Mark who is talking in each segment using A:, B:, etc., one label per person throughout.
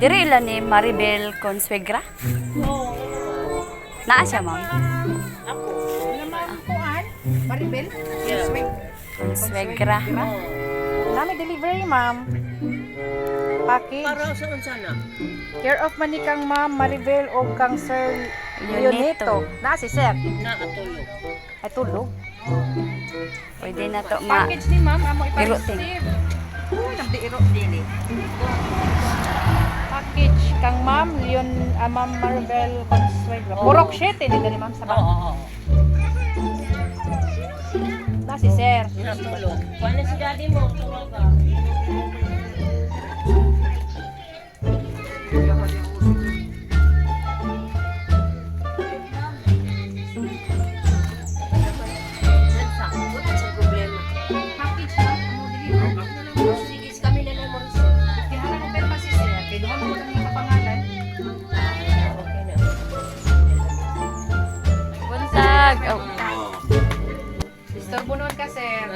A: Diri ilan ni Maribel Consuegra?
B: Oo.
A: Naa siya, ma'am?
B: Ako.
C: Naman kuan, Maribel.
B: Yeah.
A: Consuegra.
C: Nami delivery, ma'am. Package.
B: Para saan sana?
C: Care of manikang ma'am Maribel o kang Sir Leonito. Na si Sir.
B: Nakatulog.
C: Ay tulog.
A: Pwede na to, ma.
C: Package ni ma'am amo
A: Iro,
C: ipa-receive. Uy, nang iro dili. Package kang ma'am ma'am Maribel Consuegra. Purok 7 ni dali ma'am sa
B: Oo,
C: bag.
B: oo.
C: Na si Sir.
B: Nakatulog. Kuha na si daddy mo. Tulog ka.
C: Package na amo deliver.
B: Sige, kami na lang mo.
C: Kihara mo pero pa si Sir. Kay duha mo lang yung kapangalan.
B: Okay na.
A: Buntag. Oh.
C: Disturbo noon ka, Sir.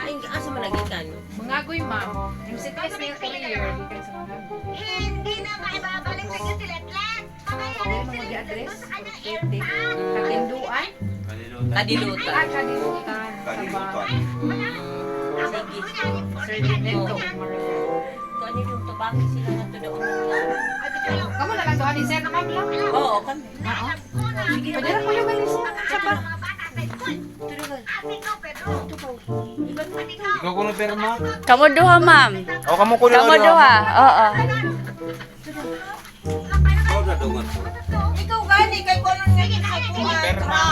B: Ay, asa malagitan?
C: Mangagoy, ma'am. Yung CTS na yung career, di ka sa Mangagoy.
D: Hindi na maibabalik sa inyo sila Glenn.
C: Dahil mo mag-i-address, birthday, katinduan,
B: Kadilutan.
C: kadilutan, sa bag.
B: Sige.
C: Sir Lineto, Maribel.
B: Kung ano yung tabaki sila na to doon.
C: Kamu na lang doon ni Sir na ma'am lang.
B: Oo, kami.
C: Sige, pwede na po yung galis. Sapa.
E: Ikaw kuno perma?
A: Kamu duha, ma'am.
E: O kamu kuno
A: Kamu duha. Oo.
D: Ikaw gani kay konon nga ginakuha.
E: Perma.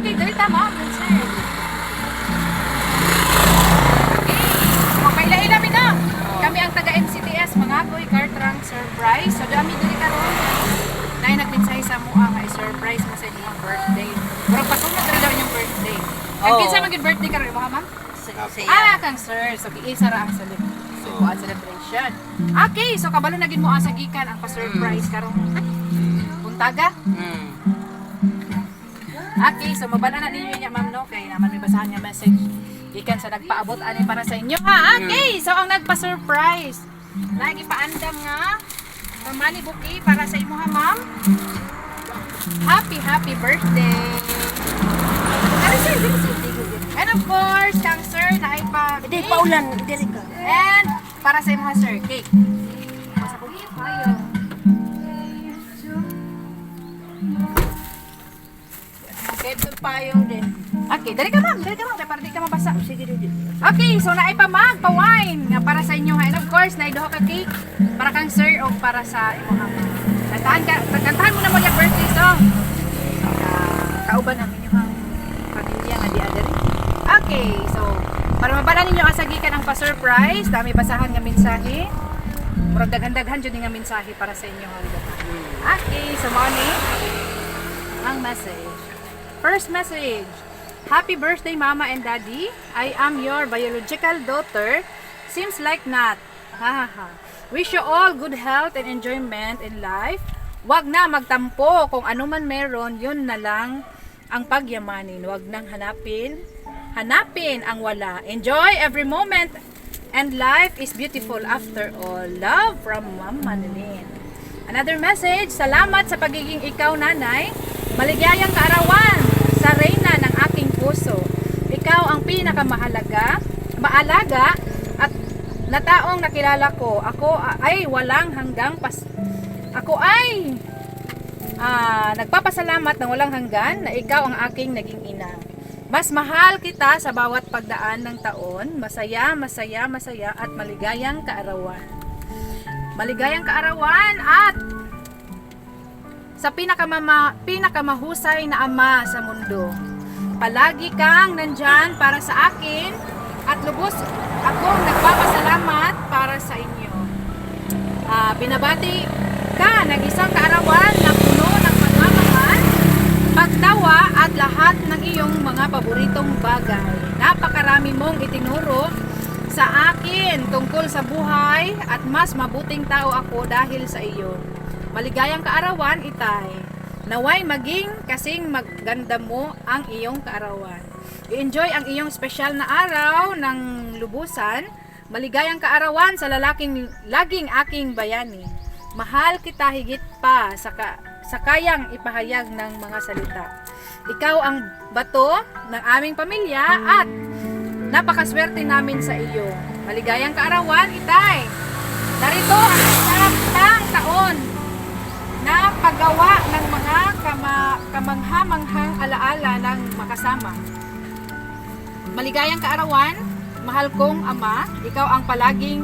C: Okay, dali tama. Sir. Okay, paila namin na. Kami ang taga-MCTS, Mangagoy, Cartrang, Surprise. So, dami dili karon. Nay nagmensahe sa mua kay surprise mo sa inyong birthday. Pero pasunod na daw yung birthday. Ang kinsa maging birthday karon mo, ma'am? Ah, kang sir. So, giisa ra ang celebration. Okay, so kabalo na gid mo ang sagikan ang pa-surprise karon. Buntaga? Okay, so mabana na ninyo niya, ma'am, no? Kaya naman may basahan nga message. Ikan sa nagpaabot ani para sa inyo, ha? Okay, so ang nagpa-surprise. Lagi paandam nga. Pamani buki para sa imo, ha, ma'am? Happy birthday! Ano, sir? And of course, kang sir na ay pa...
D: Hindi paulan, dili ka.
C: And para sa imo, ha, sir, cake. Masa po kayo. Okay, doon payong din. Okay, dali ka ma'am, kaya para di ka mabasa.
D: Sige, dili.
C: Okay, so naay pa mag, pa-wine nga para sa inyo. And of course, naay duha ka cake para kang sir o para sa imo ha. Kantahan mo na mo yung birthday song. Kauban ang inyong pamilya nga di adari. Okay, so para mabala ninyo kasagikan ang pa-surprise, dami basahan nga mensahe. Murag daghan-daghan jud nga mensahe para sa inyo. Okay, so mao ni ang message. First message. Happy birthday, Mama and Daddy. I am your biological daughter. Seems like not. Hahaha. Wish you all good health and enjoyment in life. Wag na magtampo. Kung ano man meron, yun na lang ang pagyamanin. Wag nang hanapin ang wala. Enjoy every moment. And life is beautiful after all. Love from Ma'am Manilin. Another message. Salamat sa pagiging ikaw, nanay. Maligayang kaarawan sa reyna ng aking puso. Ikaw ang pinakamahalaga, maalaga at na taong nakilala ko. Ako ay walang hanggang Ako ay nagpapasalamat ng walang hanggan na ikaw ang aking naging ina. Mas mahal kita sa bawat pagdaan ng taon. Masaya, masaya, masaya at maligayang kaarawan. Maligayang kaarawan at sa pinakamahusay na ama sa mundo. Palagi kang nandyan para sa akin at lubos akong nagpapasalamat para sa inyo. Binabati ka ng isang kaarawan na puno ng pagmamahal, pagtawa at lahat ng iyong mga paboritong bagay. Napakarami mong itinuro sa akin tungkol sa buhay at mas mabuting tao ako dahil sa iyo. Maligayang kaarawan, Itay. Naway maging kasing maganda mo ang iyong kaarawan. I-enjoy ang iyong special na araw ng lubusan. Maligayang kaarawan sa lalaking laging aking bayani. Mahal kita higit pa sa kayang ipahayag ng mga salita. Ikaw ang bato ng aming pamilya at napakaswerte namin sa iyo. Maligayang kaarawan, Itay. Narito ang isang taon na paggawa ng mga kamangha-manghang alaala ng makasama. Maligayang kaarawan, mahal kong ama, ikaw ang palagi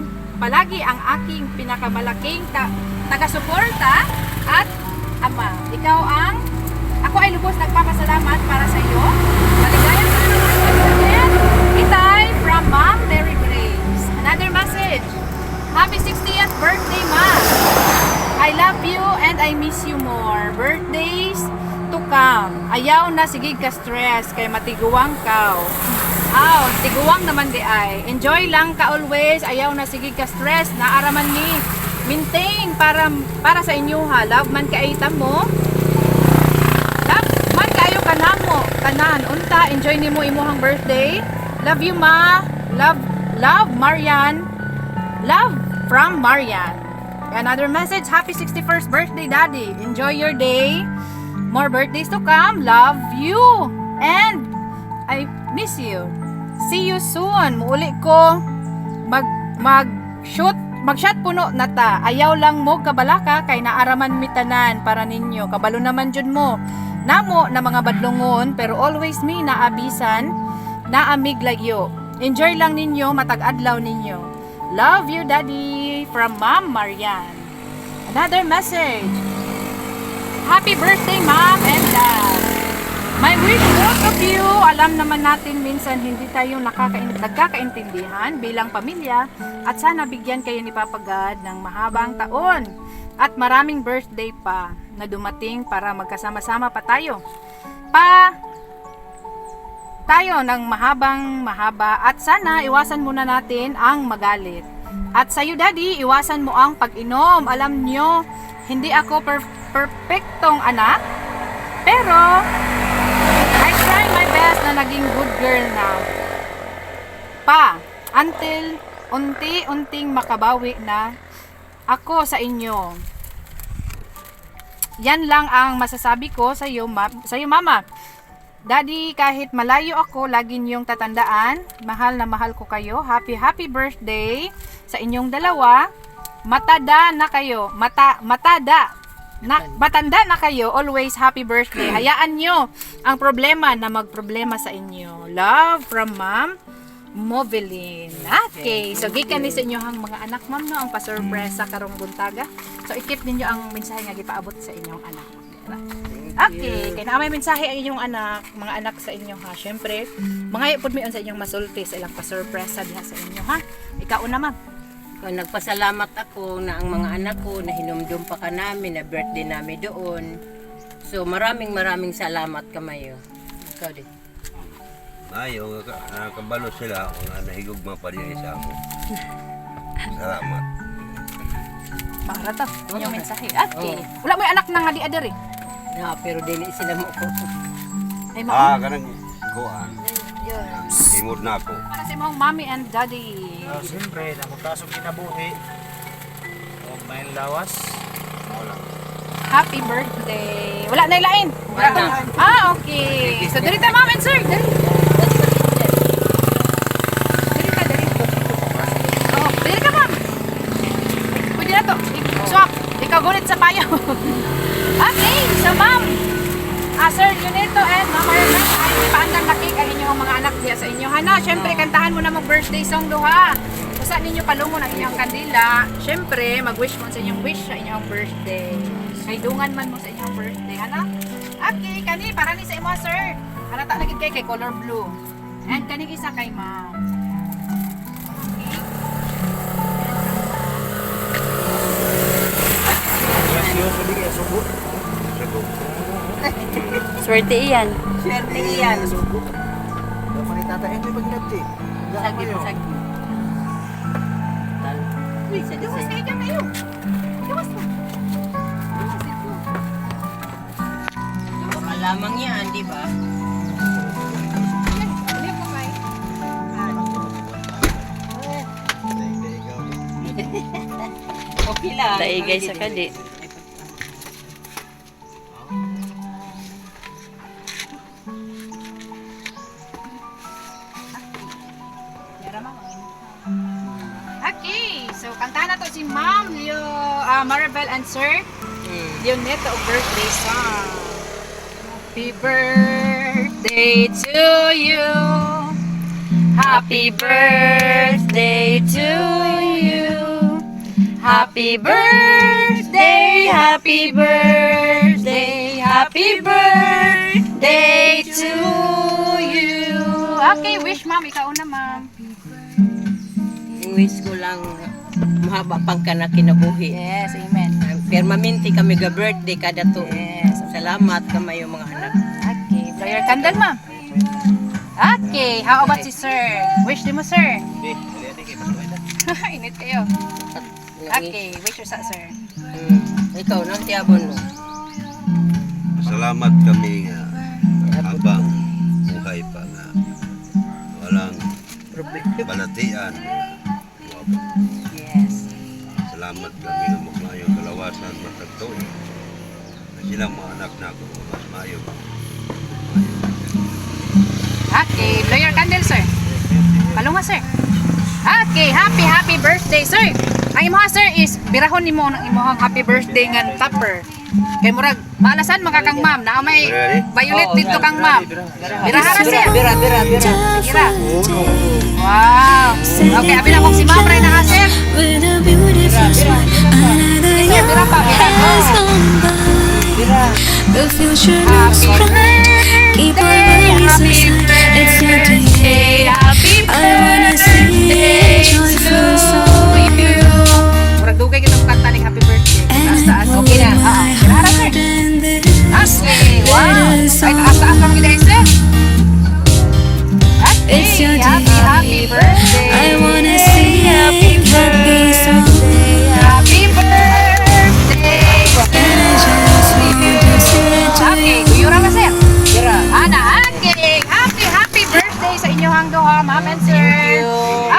C: ang aking pinakamalaking taga-suporta at ama. Ako ay lubos nagpapasalamat para sa iyo. Maligayang kaarawan, Itay from Mom Mary Grace. Another message. Happy 60th birthday, Mom. I love you and I miss you more. Birthdays to come. Ayaw na sige ka stress kay matiguang ka. Tiguang naman di ay. Enjoy lang ka always. Ayaw na sige ka stress. Naaraman ni maintain para sa inyo ha. Love man kaita mo. Love man kayo kanamo. Kanan unta enjoy nimo imuhang birthday. Love you ma. Love Marian. Love from Marian. Another message, happy 61st birthday, Daddy. Enjoy your day. More birthdays to come. Love you. And I miss you. See you soon. Muuli ko mag-shot puno na ta. Ayaw lang mo kabalaka kay naaraman mitanan para ninyo. Kabalo naman jud mo. Namo na mga badlongon pero always me naabisan na amig lagyo. Enjoy lang ninyo matag-adlaw ninyo. Love you, Daddy, from Mom Marian. Another message. Happy birthday, Mom and Dad. My wish both of you, alam naman natin minsan hindi tayo nagkakaintindihan bilang pamilya at sana bigyan kayo ni Papa God ng mahabang taon at maraming birthday pa na dumating para magkasama-sama pa tayo. Tayo ng mahaba at sana iwasan muna natin ang magalit. At sa'yo, Daddy, iwasan mo ang pag-inom. Alam nyo, hindi ako perfectong anak, pero I try my best na naging good girl na. Until unti-unting makabawi na ako sa inyo. Yan lang ang masasabi ko sa iyo, Mama. Daddy, kahit malayo ako, lagi niyong tatandaan. Mahal na mahal ko kayo. Happy birthday sa inyong dalawa. Matanda na kayo. Matanda na kayo. Always happy birthday. Hayaan nyo ang problema na magproblema sa inyo. Love from Ma'am Movelin. Okay. So, gikan ni sa inyo ang mga anak, Ma'am, no? Ang pa-surprise sa karong buntaga. So, i-keep ninyo ang mensahe nga gipaabot sa inyong anak. Okay, kaya na may mensahe ang inyong anak, mga anak sa inyo ha. Syempre, mga ipod mo yun sa inyong masulti sa ilang pa-surpresa diha sa inyo ha. Ikaw una, Ma'am.
B: Nagpasalamat ako na ang mga anak ko na hinumdum pa ka namin na birthday namin doon. So maraming salamat kamayo. Ikaw din.
E: Ayo, kabalo sila kung nahigugma pa rin sa mo. Salamat.
C: Para to, inyong mensahe. Okay. Wala mo yung anak nang adi-adar eh.
B: Pero dili sila mo ko.
C: Ay, Ma'am.
E: Kanang kuhaan. Timod na ako.
C: Para sa imong mommy and daddy.
F: Siyempre, namagkasong kinabuhi. O may lawas. Wala.
C: Happy birthday. Wala na ilain.
B: Wala na.
C: Okay. So, dali tayo, Ma'am and sir. Dali. Dali ka, Ma'am. Pwede na to. Swap. Ikaw gunit sa payo. birthday song duha. Usa ninyo palungon ang inyong kandila. Syempre, mag-wish mo sa inyong wish sa inyong birthday. Kay dungan man mo sa inyong birthday, ana? Okay, kani para ni sa imo, sir. Ana ta lagi kay color blue. And kani isa kay ma'am.
A: Swerte iyan.
B: Swerte iyan.
F: Dapat ni tata enjoy pag ginabti.
B: Sagip, sagip. Uy, sa
C: Duwas kayo dyan kayo. Duwas mo.
B: Baka lamang yan, di ba?
C: Bili mo kay.
B: Okay lang.
A: Daigay sa kadi.
C: Okay, so kantahan na to si Ma'am Maribel and Sir Leonetto of birthday song. Happy birthday to you.
A: Happy birthday to you. Happy birthday, happy birthday, happy birthday to you.
C: Okay, wish Ma'am, ikaw na Ma'am.
B: Wish ko lang mahaba pang ka na kinabuhi.
C: Yes, amen.
B: Permanente kami ga birthday kada tuig.
C: Yes.
B: Salamat kamayo mga anak.
C: Okay, blow your candle Ma'am. Okay, how about si Sir? Wish din mo Sir. Init kayo. Okay, wish your sa Sir.
B: Ikaw nang tiyabon mo.
E: Salamat kami nga habang buhay pa nga walang balatian.
C: Yes.
E: Salamat kami nga magmayong kalawasan matagtuin. Silang mga anak na ako mas mayo.
C: Okay, blow your candle, sir. Palunga, sir. Okay, happy birthday, sir. Ang imo sir is birahon nimo ng imong happy birthday nga tupper. Kay murag malasan makakang ma'am na may violet dito kang ma'am. Birahara sir.
B: Bira.
C: Bira. Wow. Okay, abi na kong si ma'am ray na sir. Sir, bira pa.
B: Bira.
G: The future looks bright. Keep our worries aside. It's your day. I wanna see a joyful soul.
C: Murag dugay kitang kanta ning happy birthday. Taas-taas. Okay na. Birahara sir. Okay, wow. Ay, taas-taas lang gila sir.
G: It's your
C: Happy birthday.
G: I wanna see a happy someday.
C: Happy birthday.
G: And I just want to say to
C: Okay,
G: you.
C: guyura ka sir. Ana, okay. Happy birthday sa inyong duha, ma'am and sir.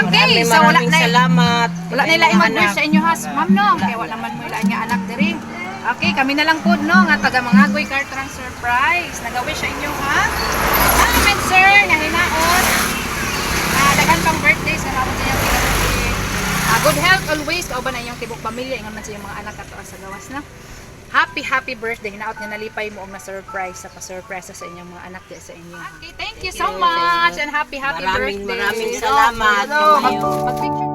C: Okay, so wala
B: Maraming
C: na
B: salamat.
C: wala nila i-wish sa inyo has, ma'am no. Kaya wala man mo ila nga anak diri. Okay, kami na lang pod no nga taga Mangagoy Cartrang surprise. Nagawish sa inyo ha. Ma'am and sir, nga hinaot. Dagan pang birthday sa ramon sa inyong birthday. Good health always. Kauban na inyong tibok pamilya. Ingon man sa inyong mga anak ato sa gawas na. Happy birthday. Hinaot nga nalipay mo og na-surprise sa pa-surprise sa inyong mga anak di sa inyo. Okay, thank you so much and happy birthday.
B: Maraming salamat.
C: Hello. Mag-picture